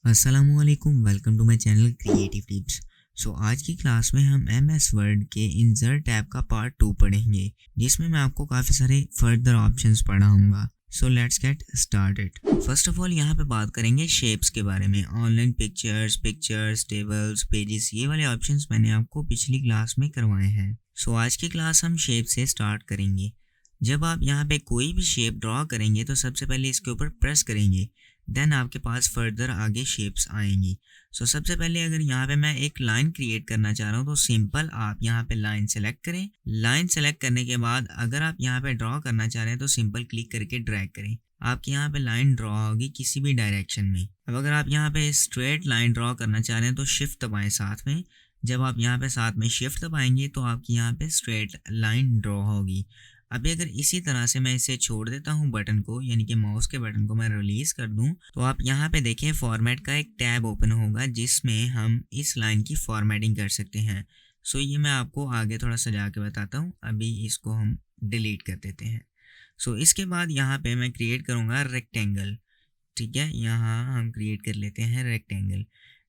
अस्सलामुअलैकुम, welcome to my channel creative tips. आज की क्लास में हम एमएस वर्ड के इंसर्ट टैब का पार्ट 2 पढ़ेंगे, जिसमें मैं आपको काफ़ी सारे फर्दर ऑप्शंस पढ़ाऊंगा। Let's get started. First of all यहाँ पे बात करेंगे शेप्स के बारे में। ऑनलाइन पिक्चर्स, टेबल्स, पेजेस, ये वाले ऑप्शंस मैंने आपको पिछली क्लास में करवाए हैं। आज की क्लास हम शेप से स्टार्ट करेंगे। जब आप यहाँ पे कोई भी शेप ड्रॉ करेंगे तो सबसे पहले इसके ऊपर प्रेस करेंगे, देन आपके पास फर्दर आगे शेप्स आएंगी। सबसे पहले अगर यहाँ पे मैं एक लाइन क्रिएट करना चाह रहा हूँ तो सिंपल आप यहाँ पे लाइन सेलेक्ट करें। लाइन सेलेक्ट करने के बाद अगर आप यहाँ पे ड्रॉ करना चाह रहे हैं तो सिंपल क्लिक करके ड्रैग करें। आपकी यहाँ पे लाइन ड्रॉ होगी किसी भी डायरेक्शन में। अब अगर आप यहाँ पे स्ट्रेट लाइन ड्रॉ करना चाह रहे हैं तो शिफ्ट दबाएं साथ में। जब आप यहाँ पे साथ में शिफ्ट दबाएंगे तो आपकी यहाँ पे स्ट्रेट लाइन ड्रॉ होगी। अभी अगर इसी तरह से मैं इसे छोड़ देता हूँ बटन को, यानी कि माउस के बटन को मैं रिलीज कर दूँ, तो आप यहाँ पे देखें फॉर्मेट का एक टैब ओपन होगा जिसमें हम इस लाइन की फॉर्मेटिंग कर सकते हैं। ये मैं आपको आगे थोड़ा सजा के बताता हूँ। अभी इसको हम डिलीट कर देते हैं। इसके बाद यहाँ पे मैं क्रिएट करूँगा रेक्टेंगल। ठीक है, यहाँ हम क्रिएट कर लेते हैं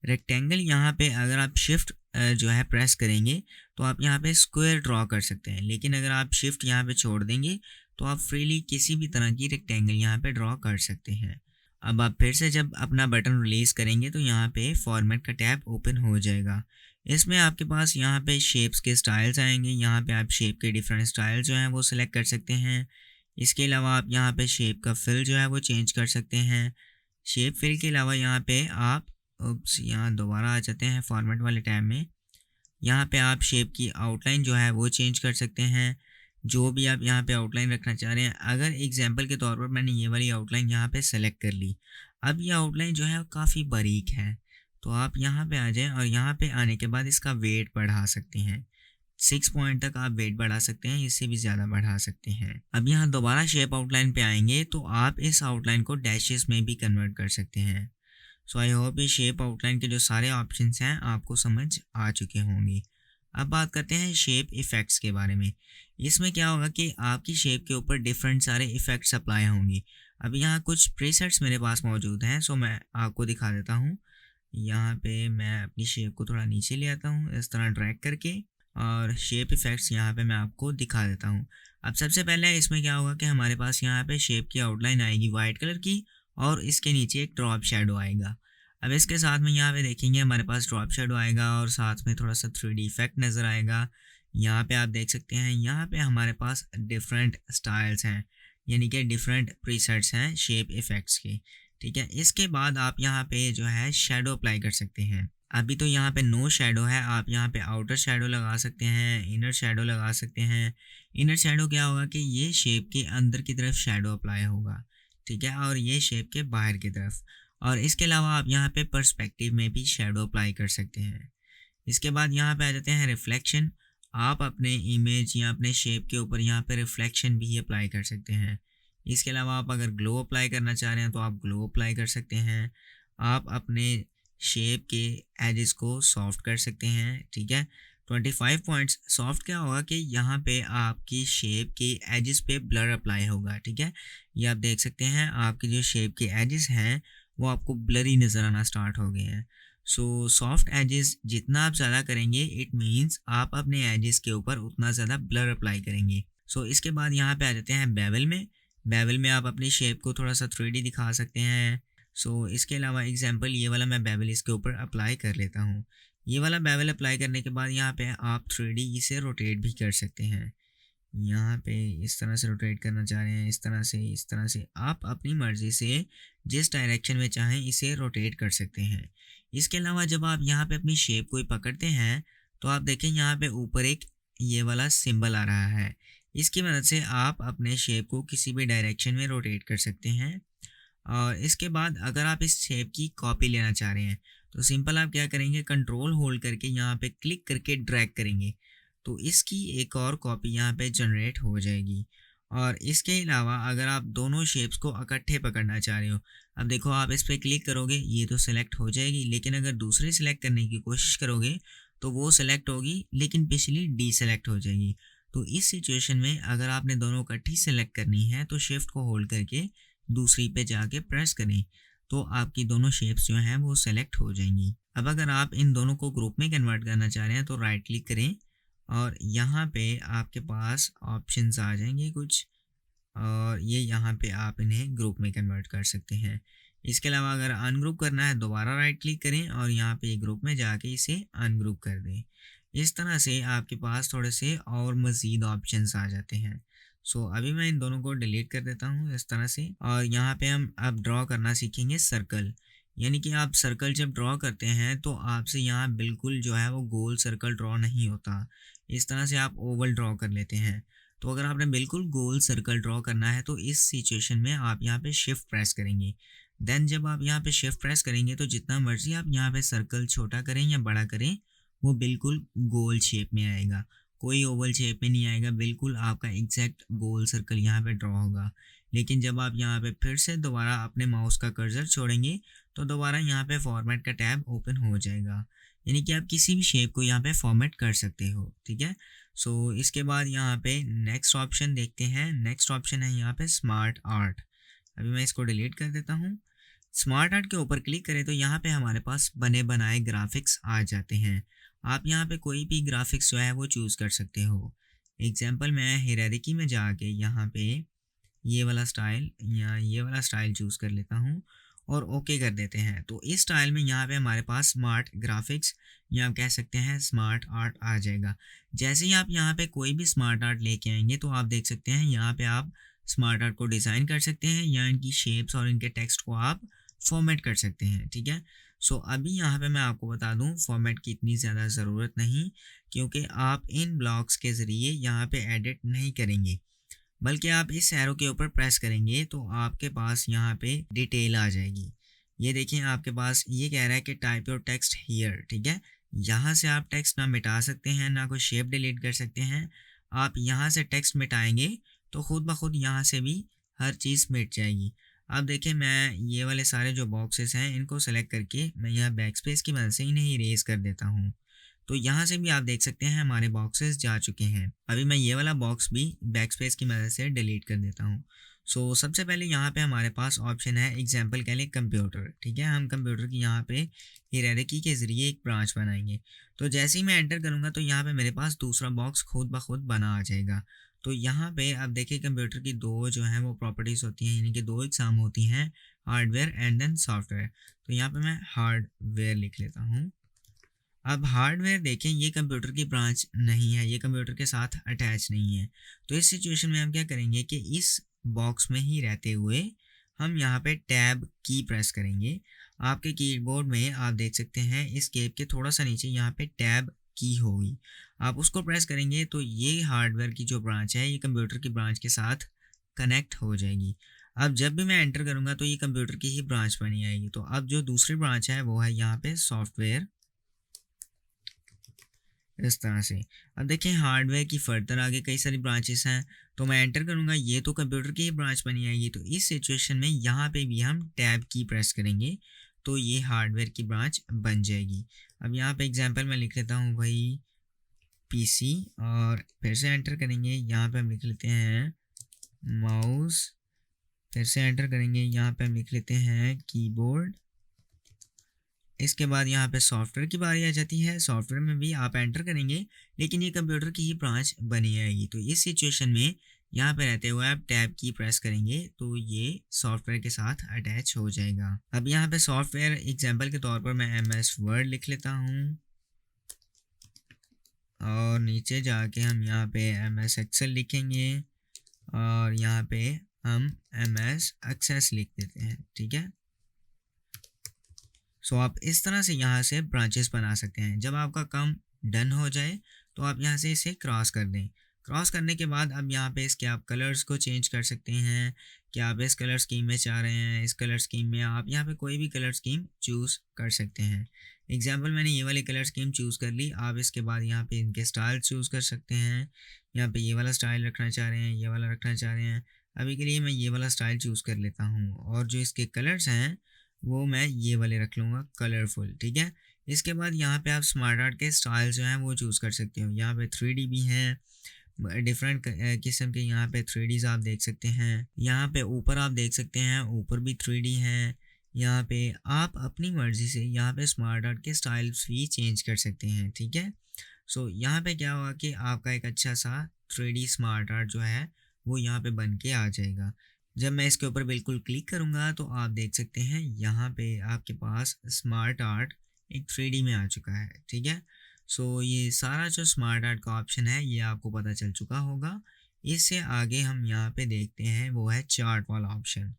रेक्टेंगल। यहाँ पे अगर आप शिफ्ट जो है प्रेस करेंगे तो आप यहाँ पे स्क्वायर ड्रॉ कर सकते हैं, लेकिन अगर आप शिफ्ट यहाँ पे छोड़ देंगे तो आप फ्रीली किसी भी तरह की रेक्टेंगल यहाँ पे ड्रॉ कर सकते हैं। अब आप फिर से जब अपना बटन रिलीज करेंगे तो यहाँ पे फॉर्मेट का टैब ओपन हो जाएगा। इसमें आपके पास यहाँ पे शेप्स के स्टाइल्स आएंगे। यहाँ पे आप शेप के डिफरेंट स्टाइल जो हैं वो सिलेक्ट कर सकते हैं। इसके अलावा आप यहाँ पे शेप का फिल जो है वो चेंज कर सकते हैं। शेप फिल के अलावा यहाँ पे आप यहाँ दोबारा आ जाते हैं फॉर्मेट वाले टैब में। यहाँ पे आप शेप की आउटलाइन जो है वो चेंज कर सकते हैं, जो भी आप यहाँ पे आउटलाइन रखना चाह रहे हैं। अगर एग्जांपल के तौर पर मैंने ये वाली आउटलाइन यहाँ पे सेलेक्ट कर ली। अब ये आउटलाइन जो है काफ़ी बारीक है, तो आप यहाँ पे आ जाएं और यहाँ पे आने के बाद इसका वेट बढ़ा सकते हैं। 6 पॉइंट तक आप वेट बढ़ा सकते हैं, इससे भी ज़्यादा बढ़ा सकते हैं। अब यहाँ दोबारा शेप आउटलाइन पे आएंगे तो आप इस आउटलाइन को डैशेस में भी कन्वर्ट कर सकते हैं। आई होप ये शेप आउटलाइन के जो सारे ऑप्शंस हैं आपको समझ आ चुके होंगे। अब बात करते हैं शेप इफ़ेक्ट्स के बारे में। इसमें क्या होगा कि आपकी शेप के ऊपर डिफरेंट सारे इफ़ेक्ट्स अप्लाई होंगे। अब यहाँ कुछ प्रीसेट्स मेरे पास मौजूद हैं, मैं आपको दिखा देता हूँ। यहाँ पे मैं अपनी शेप को थोड़ा नीचे ले आता हूँ इस तरह ड्रैग करके, और शेप इफ़ेक्ट्स यहाँ पे मैं आपको दिखा देता हूँ। अब सबसे पहले इसमें क्या होगा कि हमारे पास यहाँ पे शेप की आउटलाइन आएगी वाइट कलर की, और इसके नीचे एक ड्रॉप शेडो आएगा। अब इसके साथ में यहाँ पे देखेंगे हमारे पास ड्रॉप शेडो आएगा और साथ में थोड़ा सा 3D इफेक्ट नज़र आएगा। यहाँ पे आप देख सकते हैं, यहाँ पे हमारे पास डिफरेंट स्टाइल्स हैं, यानी कि डिफरेंट प्रीसेट्स हैं शेप इफ़ेक्ट्स के। ठीक है, इसके बाद आप यहाँ पे जो है शेडो अप्लाई कर सकते हैं। अभी तो यहाँ पे नो शेडो है, आप यहाँ पे आउटर शेडो लगा सकते हैं, इनर शेडो लगा सकते हैं। इनर शेडो क्या होगा कि ये शेप के अंदर की तरफ शेडो अप्लाई होगा, ठीक है, और ये शेप के बाहर की तरफ। और इसके अलावा आप यहाँ पे पर्सपेक्टिव में भी शेडो अप्लाई कर सकते हैं। इसके बाद यहाँ पे आ जाते हैं रिफ्लेक्शन। आप अपने इमेज या अपने शेप के ऊपर यहाँ पे रिफ्लेक्शन भी अप्लाई कर सकते हैं। इसके अलावा आप अगर ग्लो अप्लाई करना चाह रहे हैं तो आप ग्लो अप्लाई कर सकते हैं। आप अपने शेप के एजेस को सॉफ्ट कर सकते हैं। ठीक है, 25 पॉइंट्स सॉफ्ट क्या होगा कि यहाँ पे आपकी शेप के एजेस पे ब्लर अप्लाई होगा। ठीक है, ये आप देख सकते हैं आपकी जो शेप के एजेस हैं वो आपको ब्लरी नज़र आना स्टार्ट हो गए हैं। सॉफ्ट एजेस जितना आप ज़्यादा करेंगे इट मीन्स आप अपने एजेस के ऊपर उतना ज़्यादा ब्लर अप्लाई करेंगे। इसके बाद यहाँ पे आ जाते हैं बेवल में आप अपनी शेप को थोड़ा सा 3D दिखा सकते हैं। इसके अलावा एग्जांपल ये वाला मैं बेवल इसके ऊपर अप्लाई कर लेता हूँ। ये वाला बेवल अप्लाई करने के बाद यहाँ पे आप 3D इसे रोटेट भी कर सकते हैं। यहाँ पे इस तरह से रोटेट करना चाह रहे हैं, इस तरह से आप अपनी मर्ज़ी से जिस डायरेक्शन में चाहें इसे रोटेट कर सकते हैं। इसके अलावा जब आप यहाँ पे अपनी शेप को पकड़ते हैं तो आप देखें यहाँ पे ऊपर एक ये वाला सिंबल आ रहा है। इसकी मदद से आप अपने शेप को किसी भी डायरेक्शन में रोटेट कर सकते हैं। और इसके बाद अगर आप इस शेप की कॉपी लेना चाह रहे हैं तो सिंपल आप क्या करेंगे, कंट्रोल होल्ड करके यहाँ पे क्लिक करके ड्रैग करेंगे तो इसकी एक और कॉपी यहाँ पे जनरेट हो जाएगी। और इसके अलावा अगर आप दोनों शेप्स को इकट्ठे पकड़ना चाह रहे हो, अब देखो आप इस पर क्लिक करोगे ये तो सिलेक्ट हो जाएगी, लेकिन अगर दूसरी सिलेक्ट करने की कोशिश करोगे तो वो सिलेक्ट होगी लेकिन पिछली डी सेलेक्ट हो जाएगी। तो इस सिचुएशन में अगर आपने दोनों इकट्ठी सेलेक्ट करनी है तो शिफ्ट को होल्ड करके दूसरी पे जाके प्रेस करें तो आपकी दोनों शेप्स जो हैं वो सेलेक्ट हो जाएंगी। अब अगर आप इन दोनों को ग्रुप में कन्वर्ट करना चाह रहे हैं तो राइट क्लिक करें और यहाँ पे आपके पास ऑप्शंस आ जाएंगे कुछ, और ये यहाँ पे आप इन्हें ग्रुप में कन्वर्ट कर सकते हैं। इसके अलावा अगर अनग्रुप करना है दोबारा राइट क्लिक करें और यहाँ पे ग्रुप में जाके इसे अनग्रुप कर दें। इस तरह से आपके पास थोड़े से और मज़ीद ऑप्शंस आ जाते हैं। सो अभी मैं इन दोनों को डिलीट कर देता हूँ इस तरह से, और यहाँ पे हम अब ड्रॉ करना सीखेंगे सर्कल। यानी कि आप सर्कल जब ड्रॉ करते हैं तो आपसे यहाँ बिल्कुल जो है वो गोल सर्कल ड्रॉ नहीं होता, इस तरह से आप ओवल ड्रॉ कर लेते हैं। तो अगर आपने बिल्कुल गोल सर्कल ड्रॉ करना है तो इस सिचुएशन में आप यहाँ पे शिफ्ट प्रेस करेंगे। देन जब आप यहाँ पे शिफ्ट प्रेस करेंगे तो जितना मर्जी आप यहाँ पे सर्कल छोटा करें या बड़ा करें, वो बिल्कुल गोल शेप में आएगा, कोई ओवल शेप में नहीं आएगा। बिल्कुल आपका एग्जैक्ट गोल सर्कल यहाँ पे ड्रॉ होगा। लेकिन जब आप यहाँ पे फिर से दोबारा अपने माउस का कर्सर छोड़ेंगे तो दोबारा यहाँ पे फॉर्मेट का टैब ओपन हो जाएगा, यानी कि आप किसी भी शेप को यहाँ पे फॉर्मेट कर सकते हो। ठीक है। सो इसके बाद यहाँ पे नेक्स्ट ऑप्शन देखते हैं। नेक्स्ट ऑप्शन है यहाँ पे स्मार्ट आर्ट। अभी मैं इसको डिलीट कर देता हूँ। स्मार्ट आर्ट के ऊपर क्लिक करें तो यहाँ पे हमारे पास बने बनाए ग्राफिक्स आ जाते हैं। आप यहाँ पे कोई भी ग्राफिक्स जो है वो चूज़ कर सकते हो। एग्जाम्पल मैं हिरारिकी में जाके यहाँ पे ये वाला स्टाइल या ये वाला स्टाइल चूज़ कर लेता हूँ और ओके कर देते हैं। तो इस स्टाइल में यहाँ पे हमारे पास स्मार्ट ग्राफिक्स या आप कह सकते हैं स्मार्ट आर्ट आ जाएगा। जैसे ही आप यहाँ पे कोई भी स्मार्ट आर्ट लेके आएंगे तो आप देख सकते हैं यहाँ पे आप स्मार्ट आर्ट को डिज़ाइन कर सकते हैं या इनकी शेप्स और इनके टेक्स्ट को आप फॉर्मेट कर सकते हैं। ठीक है। सो अभी यहाँ पे मैं आपको बता दूँ फॉर्मेट की इतनी ज़्यादा ज़रूरत नहीं, क्योंकि आप इन ब्लॉक्स के ज़रिए यहाँ पे एडिट नहीं करेंगे, बल्कि आप इस एरो के ऊपर प्रेस करेंगे तो आपके पास यहाँ पे डिटेल आ जाएगी। ये देखिए आपके पास ये कह रहा है कि टाइप योर टेक्स्ट हियर। ठीक है। यहाँ से आप टेक्स्ट ना मिटा सकते हैं ना कोई शेप डिलीट कर सकते हैं। आप यहाँ से टेक्स्ट मिटाएंगे तो खुद ब खुद यहाँ से भी हर चीज़ मिट जाएगी। अब देखिए मैं ये वाले सारे जो बॉक्सेस हैं इनको सेलेक्ट करके मैं यहाँ बैक स्पेस की मदद से इन्हें इरेज कर देता हूँ। तो यहाँ से भी आप देख सकते हैं हमारे बॉक्सेस जा चुके हैं। अभी मैं ये वाला बॉक्स भी बैक स्पेस की मदद से डिलीट कर देता हूँ। सो सबसे पहले यहाँ पे हमारे पास ऑप्शन है एग्जाम्पल के लिए कंप्यूटर। ठीक है। हम कंप्यूटर की यहाँ पे हिरारिकी के ज़रिए एक ब्रांच बनाएंगे। तो जैसे ही मैं एंटर करूँगा तो यहाँ पे मेरे पास दूसरा बॉक्स खुद ब खुद बना आ जाएगा। तो यहाँ पे आप देखिए कंप्यूटर की दो जो हैं वो प्रॉपर्टीज़ होती हैं, यानी कि दो एग्जाम होती हैं, हार्डवेयर एंड देन सॉफ्टवेयर। तो यहाँ पे मैं हार्डवेयर लिख लेता हूँ। अब हार्डवेयर देखें ये कंप्यूटर की ब्रांच नहीं है, ये कंप्यूटर के साथ अटैच नहीं है। तो इस सिचुएशन में हम क्या करेंगे कि इस बॉक्स में ही रहते हुए हम यहाँ पे टैब की प्रेस करेंगे। आपके कीबोर्ड में आप देख सकते हैं इस केप के थोड़ा सा नीचे यहाँ पे टैब की होगी, आप उसको प्रेस करेंगे तो ये हार्डवेयर की जो ब्रांच है ये कंप्यूटर की ब्रांच के साथ कनेक्ट हो जाएगी। अब जब भी मैं एंटर करूँगा तो ये कंप्यूटर की ही ब्रांच बनी आएगी। तो अब जो दूसरी ब्रांच है वो है यहाँ पे सॉफ्टवेयर, इस तरह से। अब देखें हार्डवेयर की फर्दर आगे कई सारी ब्रांचेस हैं, तो मैं एंटर करूंगा ये तो कंप्यूटर की ही ब्रांच बनी आएगी। तो इस सिचुएशन में यहाँ पे भी हम टैब की प्रेस करेंगे तो ये हार्डवेयर की ब्रांच बन जाएगी। अब यहाँ पे एग्जांपल मैं लिख लेता हूँ भाई पीसी, और फिर से एंटर करेंगे। यहाँ पे हम लिख लेते हैं माउस, फिर से एंटर करेंगे। यहाँ पे हम लिख लेते हैं कीबोर्ड। इसके बाद यहाँ पे सॉफ्टवेयर की बारी आ जाती है। सॉफ्टवेयर में भी आप एंटर करेंगे लेकिन ये कंप्यूटर की ही ब्रांच बनी आएगी। तो इस सिचुएशन में यहाँ पे रहते हुए आप टैब की प्रेस करेंगे तो ये सॉफ्टवेयर के साथ अटैच हो जाएगा। अब यहाँ पे सॉफ्टवेयर एग्जांपल के तौर पर मैं MS वर्ड लिख लेता हूँ, और नीचे जाके हम यहाँ पे MS एक्सेल लिखेंगे, और यहाँ पे हम MS एक्सेस लिख देते हैं। ठीक है। सो आप इस तरह से यहाँ से ब्रांचेस बना सकते हैं। जब आपका काम डन हो जाए तो आप यहाँ से इसे क्रॉस कर दें। क्रॉस करने के बाद अब यहाँ पे इसके आप कलर्स को चेंज कर सकते हैं कि आप इस कलर स्कीम में चाह रहे हैं, इस कलर स्कीम में आप यहाँ पे कोई भी कलर स्कीम चूज़ कर सकते हैं। एग्जाम्पल मैंने ये वाली कलर स्कीम चूज़ कर ली। आप इसके बाद यहाँ पे इनके स्टाइल चूज़ कर सकते हैं। यहाँ पे ये वाला स्टाइल रखना चाह रहे हैं, ये वाला रखना चाह रहे हैं। अभी के लिए मैं ये वाला स्टाइल चूज़ कर लेता हूँ, और जो इसके कलर्स हैं वो मैं ये वाले रख लूँगा कलरफुल। ठीक है। इसके बाद यहाँ पे आप स्मार्ट आर्ट के स्टाइल जो हैं वो चूज़ कर सकते हो। यहाँ पे 3D भी हैं, डिफरेंट किस्म के यहाँ पे 3Ds आप देख सकते हैं। यहाँ पे ऊपर आप देख सकते हैं ऊपर भी 3D हैं, यहाँ पे आप अपनी मर्ज़ी से यहाँ पे स्मार्ट आर्ट के स्टाइल्स भी चेंज कर सकते हैं, ठीक है? सो यहाँ पे क्या होगा कि आपका एक अच्छा सा 3D स्मार्ट आर्ट जो है वो यहाँ पे बन के आ जाएगा। जब मैं इसके ऊपर बिल्कुल क्लिक करूँगा तो आप देख सकते हैं यहाँ पे आपके पास स्मार्ट आर्ट एक 3D में आ चुका है, ठीक है? सो ये सारा जो स्मार्ट आर्ट का ऑप्शन है ये आपको पता चल चुका होगा। इससे आगे हम यहाँ पे देखते हैं वो है चार्ट वाला ऑप्शन।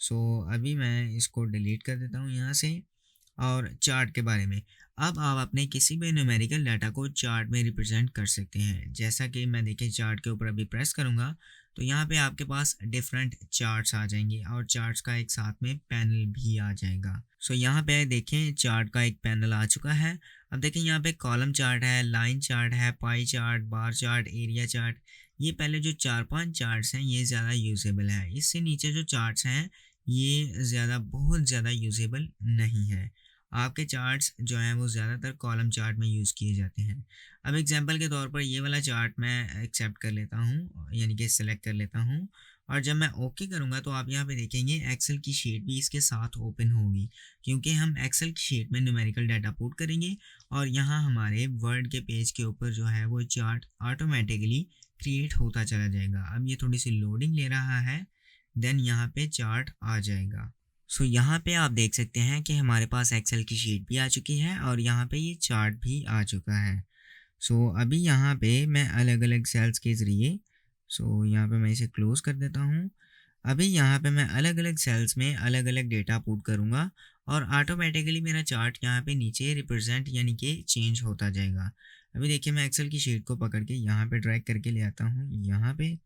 सो अभी मैं इसको डिलीट कर देता हूँ यहाँ से। और चार्ट के बारे में, अब आप अपने किसी भी न्यूमेरिकल डाटा को चार्ट में रिप्रेजेंट कर सकते हैं। जैसा कि मैं देखिए चार्ट के ऊपर अभी प्रेस करूँगा तो यहाँ पे आपके पास डिफरेंट चार्ट्स आ जाएंगे और चार्ट्स का एक साथ में पैनल भी आ जाएगा। सो यहाँ पे देखें चार्ट का एक पैनल आ चुका है। अब देखें यहाँ पे कॉलम चार्ट है, लाइन चार्ट है, pie chart, bar chart, area chart. ये पहले जो 4-5 चार्ट्स हैं ये ज़्यादा यूजेबल है। इससे नीचे जो चार्ट्स हैं ये बहुत ज़्यादा यूजेबल नहीं है। आपके चार्ट्स जो हैं वो ज़्यादातर कॉलम चार्ट में यूज़ किए जाते हैं। अब एग्जांपल के तौर पर ये वाला चार्ट मैं एक्सेप्ट कर लेता हूँ, यानी कि सेलेक्ट कर लेता हूँ। और जब मैं ओके करूँगा तो आप यहाँ पे देखेंगे एक्सेल की शीट भी इसके साथ ओपन होगी, क्योंकि हम एक्सेल की शीट में न्यूमेरिकल डाटा पुट करेंगे और यहाँ हमारे वर्ड के पेज के ऊपर जो है वो चार्ट ऑटोमेटिकली क्रिएट होता चला जाएगा। अब ये थोड़ी सी लोडिंग ले रहा है, देन यहाँ पे चार्ट आ जाएगा। सो यहाँ पे आप देख सकते हैं कि हमारे पास एक्सेल की शीट भी आ चुकी है और यहाँ पे ये चार्ट भी आ चुका है। सो अभी यहाँ पे मैं अलग अलग सेल्स के ज़रिए, सो यहाँ पे मैं इसे क्लोज़ कर देता हूँ। अभी यहाँ पे मैं अलग अलग सेल्स में अलग अलग डेटा पुट करूँगा और ऑटोमेटिकली मेरा चार्ट यहाँ पे नीचे रिप्रेजेंट यानी कि चेंज होता जाएगा। अभी देखिए मैं एक्सेल की शीट को पकड़ के यहाँ पे ड्रैग करके ले आता हूँ यहाँ पे।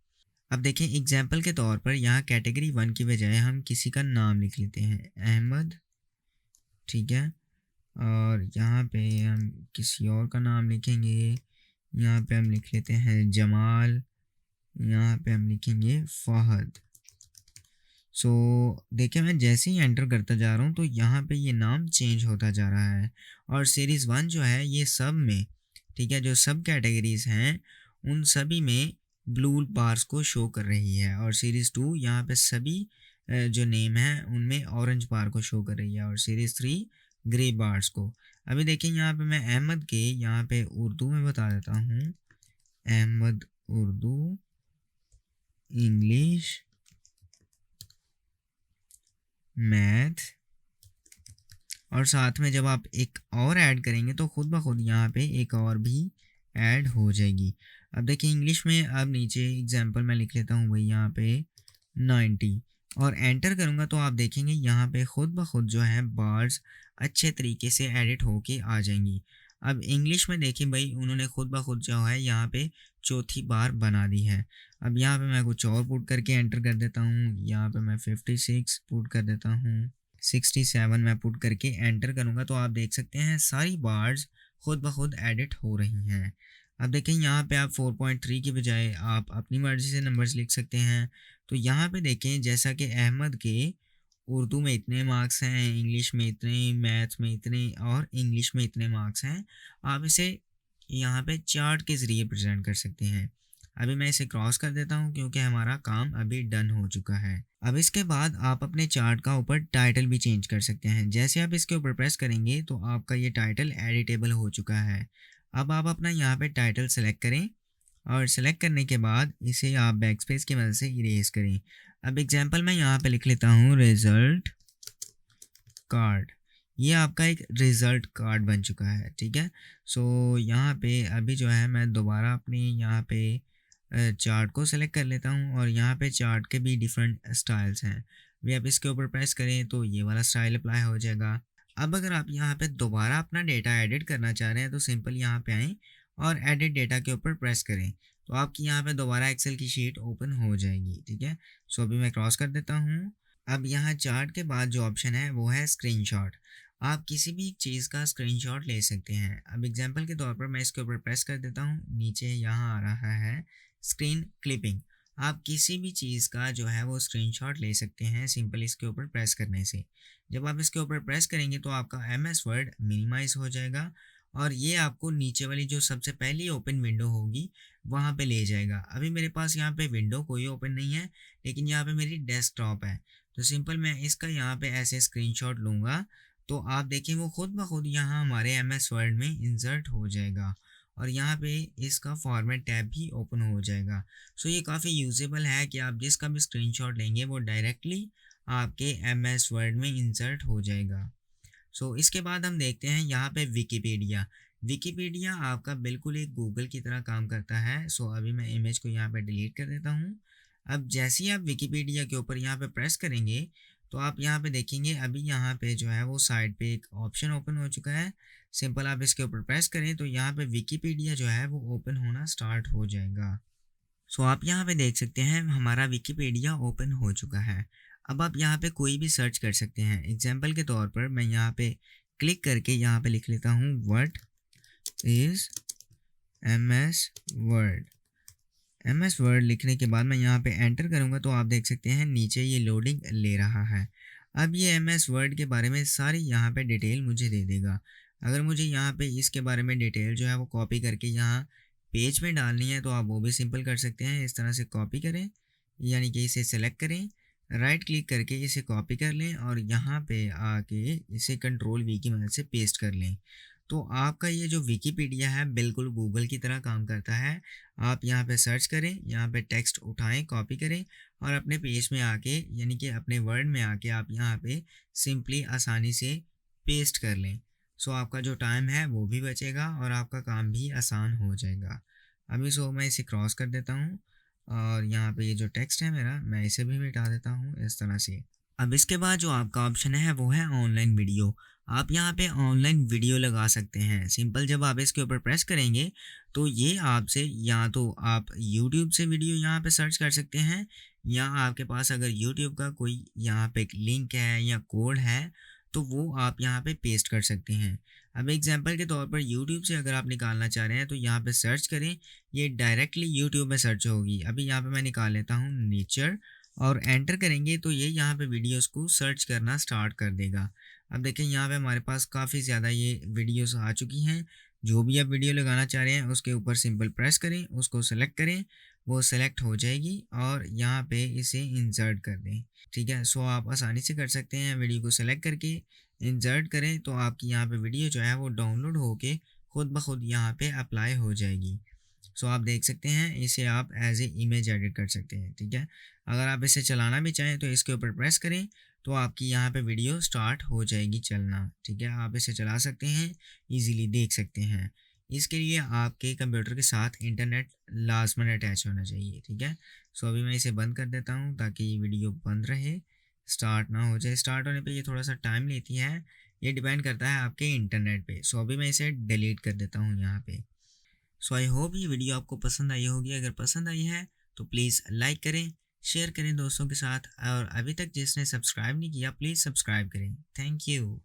अब देखें एग्जाम्पल के तौर पर यहाँ कैटेगरी 1 की बजाय हम किसी का नाम लिख लेते हैं, अहमद, ठीक है? और यहाँ पे हम किसी और का नाम लिखेंगे। यहाँ पे हम लिख लेते हैं जमाल, यहाँ पे हम लिखेंगे फ़हद। सो देखिए मैं जैसे ही एंटर करता जा रहा हूँ तो यहाँ पे ये नाम चेंज होता जा रहा है और सीरीज़ 1 जो है ये सब में, ठीक है, जो सब कैटेगरीज़ हैं उन सभी में ब्लू बार्स को शो कर रही है और सीरीज़ 2 यहाँ पे सभी जो नेम है उनमें ऑरेंज बार को शो कर रही है और सीरीज़ 3 ग्रे बार्स को। अभी देखिए यहाँ पे मैं अहमद के यहाँ पे उर्दू में बता देता हूँ, अहमद उर्दू, इंग्लिश, मैथ, और साथ में जब आप एक और ऐड करेंगे तो खुद ब खुद यहाँ पे एक और भी ऐड हो जाएगी। अब देखिए इंग्लिश में अब नीचे एग्जांपल मैं लिख लेता हूँ भाई यहाँ पे 90 और एंटर करूँगा तो आप देखेंगे यहाँ पे खुद ब खुद जो है बार्स अच्छे तरीके से एडिट होके आ जाएंगी। अब इंग्लिश में देखिए भाई उन्होंने खुद ब खुद जो है यहाँ पे चौथी बार बना दी है। अब यहाँ पे मैं कुछ और पुट करके एंटर कर देता हूँ, यहाँ पे मैं 56 पुट कर देता हूँ, 67 मैं पुट करके एंटर करूँगा तो आप देख सकते हैं सारी बार्स खुद ब खुद एडिट हो रही हैं। अब देखें यहाँ पे आप 4.3 की बजाय आप अपनी मर्ज़ी से नंबर्स लिख सकते हैं। तो यहाँ पे देखें जैसा कि अहमद के उर्दू में इतने मार्क्स हैं, इंग्लिश में इतने, मैथ में इतने और इंग्लिश में इतने मार्क्स हैं, आप इसे यहाँ पे चार्ट के ज़रिए प्रेजेंट कर सकते हैं। अभी मैं इसे क्रॉस कर देता हूँ क्योंकि हमारा काम अभी डन हो चुका है। अब इसके बाद आप अपने चार्ट का ऊपर टाइटल भी चेंज कर सकते हैं। जैसे आप इसके ऊपर प्रेस करेंगे तो आपका ये टाइटल एडिटेबल हो चुका है। अब आप अपना यहाँ पे टाइटल सेलेक्ट करें और सेलेक्ट करने के बाद इसे आप बैकस्पेस की मदद से इरेज करें। अब एग्जांपल मैं यहाँ पे लिख लेता हूँ रिज़ल्ट कार्ड। ये आपका एक रिज़ल्ट कार्ड बन चुका है, ठीक है? सो यहाँ पे अभी जो है मैं दोबारा अपनी यहाँ पे चार्ट को सेलेक्ट कर लेता हूँ और यहाँ पे चार्ट के भी डिफरेंट स्टाइल्स हैं। अभी आप इसके ऊपर प्रेस करें तो ये वाला स्टाइल अप्लाई हो जाएगा। अब अगर आप यहाँ पे दोबारा अपना डेटा एडिट करना चाह रहे हैं तो सिंपल यहाँ पे आएँ और एडिट डेटा के ऊपर प्रेस करें तो आपकी यहाँ पे दोबारा एक्सेल की शीट ओपन हो जाएगी, ठीक है? सो अभी मैं क्रॉस कर देता हूँ। अब यहाँ चार्ट के बाद जो ऑप्शन है वो है स्क्रीनशॉट। आप किसी भी एक चीज़ का स्क्रीनशॉट ले सकते हैं। अब एग्जांपल के तौर पर मैं इसके ऊपर प्रेस कर देता हूँ, नीचे यहाँ आ रहा है स्क्रीन क्लिपिंग। आप किसी भी चीज़ का जो है वो स्क्रीनशॉट ले सकते हैं सिंपल इसके ऊपर प्रेस करने से। जब आप इसके ऊपर प्रेस करेंगे तो आपका एमएस वर्ड मिनिमाइज हो जाएगा और ये आपको नीचे वाली जो सबसे पहली ओपन विंडो होगी वहाँ पे ले जाएगा। अभी मेरे पास यहाँ पे विंडो कोई ओपन नहीं है, लेकिन यहाँ पे मेरी डेस्कटॉप है। तो सिंपल मैं इसका यहाँ पे ऐसे स्क्रीनशॉट लूँगा, तो आप देखिए वो खुद ब खुद यहाँ हमारे एमएस वर्ड में इंसर्ट हो जाएगा और यहाँ पे इसका फॉर्मेट टैब भी ओपन हो जाएगा। सो ये काफ़ी यूजेबल है कि आप जिसका भी स्क्रीनशॉट लेंगे वो डायरेक्टली आपके एमएस वर्ड में इंसर्ट हो जाएगा। इसके बाद हम देखते हैं यहाँ पे विकिपीडिया। विकिपीडिया आपका बिल्कुल एक गूगल की तरह काम करता है। अभी मैं इमेज को यहाँ पे डिलीट कर देता हूँ। अब जैसे ही आप विकिपीडिया के ऊपर यहाँ पे प्रेस करेंगे, तो आप यहाँ पे देखेंगे अभी यहाँ पे जो है वो साइड पे एक ऑप्शन ओपन हो चुका है। सिंपल आप इसके ऊपर प्रेस करें तो यहाँ पे विकिपीडिया जो है वो ओपन होना स्टार्ट हो जाएगा। आप यहाँ पे देख सकते हैं हमारा विकिपीडिया ओपन हो चुका है। अब आप यहाँ पे कोई भी सर्च कर सकते हैं। एग्जाम्पल के तौर पर मैं यहाँ पे क्लिक करके यहाँ पे लिख लेता हूँ what is MS word. MS word लिखने के बाद मैं यहाँ पे एंटर करूँगा तो आप देख सकते हैं नीचे ये लोडिंग ले रहा है। अब ये एमएस वर्ड के बारे में सारी यहाँ पे डिटेल मुझे दे देगा। अगर मुझे यहाँ पे इसके बारे में डिटेल जो है वो कॉपी करके यहाँ पेज में डालनी है तो आप वो भी सिंपल कर सकते हैं। इस तरह से कॉपी करें, यानी कि इसे सेलेक्ट करें, राइट क्लिक करके इसे कॉपी कर लें और यहाँ पे आके इसे कंट्रोल वी की मदद से पेस्ट कर लें। तो आपका ये जो विकिपीडिया है बिल्कुल गूगल की तरह काम करता है। आप यहाँ पे सर्च करें, यहाँ पे टेक्स्ट उठाएं, कॉपी करें और अपने पेज में आके यानी कि अपने वर्ड में आके आप यहाँ पे सिंपली आसानी से पेस्ट कर लें। आपका जो टाइम है वो भी बचेगा और आपका काम भी आसान हो जाएगा। अभी मैं इसे क्रॉस कर देता हूँ और यहाँ पे ये जो टेक्स्ट है मेरा मैं इसे भी मिटा देता हूँ इस तरह से। अब इसके बाद जो आपका ऑप्शन है वो है ऑनलाइन वीडियो। आप यहाँ पे ऑनलाइन वीडियो लगा सकते हैं। सिंपल जब आप इसके ऊपर प्रेस करेंगे तो ये आपसे या तो आप यूट्यूब से वीडियो यहाँ पे सर्च कर सकते हैं या आपके पास अगर यूट्यूब का कोई यहाँ पे लिंक है या कोड है तो वो आप यहाँ पे पेस्ट कर सकते हैं। अब एग्जांपल के तौर पर यूट्यूब से अगर आप निकालना चाह रहे हैं तो यहाँ पे सर्च करें, ये डायरेक्टली यूट्यूब में सर्च होगी। अभी यहाँ पे मैं निकाल लेता हूँ नेचर और एंटर करेंगे तो ये यहाँ पे वीडियोस को सर्च करना स्टार्ट कर देगा। अब देखें यहाँ पे हमारे पास काफ़ी ज़्यादा ये वीडियोस आ चुकी हैं। जो भी आप वीडियो लगाना चाह रहे हैं उसके ऊपर सिंपल प्रेस करें, उसको सेलेक्ट करें, वो सेलेक्ट हो जाएगी और यहाँ पे इसे इंसर्ट कर दें। ठीक है, आप आसानी से कर सकते हैं। वीडियो को सेलेक्ट करके इंसर्ट करें तो आपकी यहाँ पे वीडियो जो है वो डाउनलोड होके खुद ब खुद यहाँ पे अप्लाई हो जाएगी। आप देख सकते हैं इसे आप एज ए इमेज एडिट कर सकते हैं। ठीक है, अगर आप इसे चलाना भी चाहें तो इसके ऊपर प्रेस करें तो आपकी यहाँ पे वीडियो स्टार्ट हो जाएगी चलना। ठीक है, आप इसे चला सकते हैं, इजीली देख सकते हैं। इसके लिए आपके कंप्यूटर के साथ इंटरनेट लाजमन अटैच होना चाहिए। ठीक है, अभी मैं इसे बंद कर देता हूँ ताकि ये वीडियो बंद रहे, स्टार्ट ना हो जाए। स्टार्ट होने पे ये थोड़ा सा टाइम लेती है, ये डिपेंड करता है आपके इंटरनेट पे। अभी मैं इसे डिलीट कर देता हूँ यहाँ पे। आई होप ये वीडियो आपको पसंद आई होगी। अगर पसंद आई है तो प्लीज़ लाइक करें, शेयर करें दोस्तों के साथ और अभी तक जिसने सब्सक्राइब नहीं किया प्लीज़ सब्सक्राइब करें। Thank you.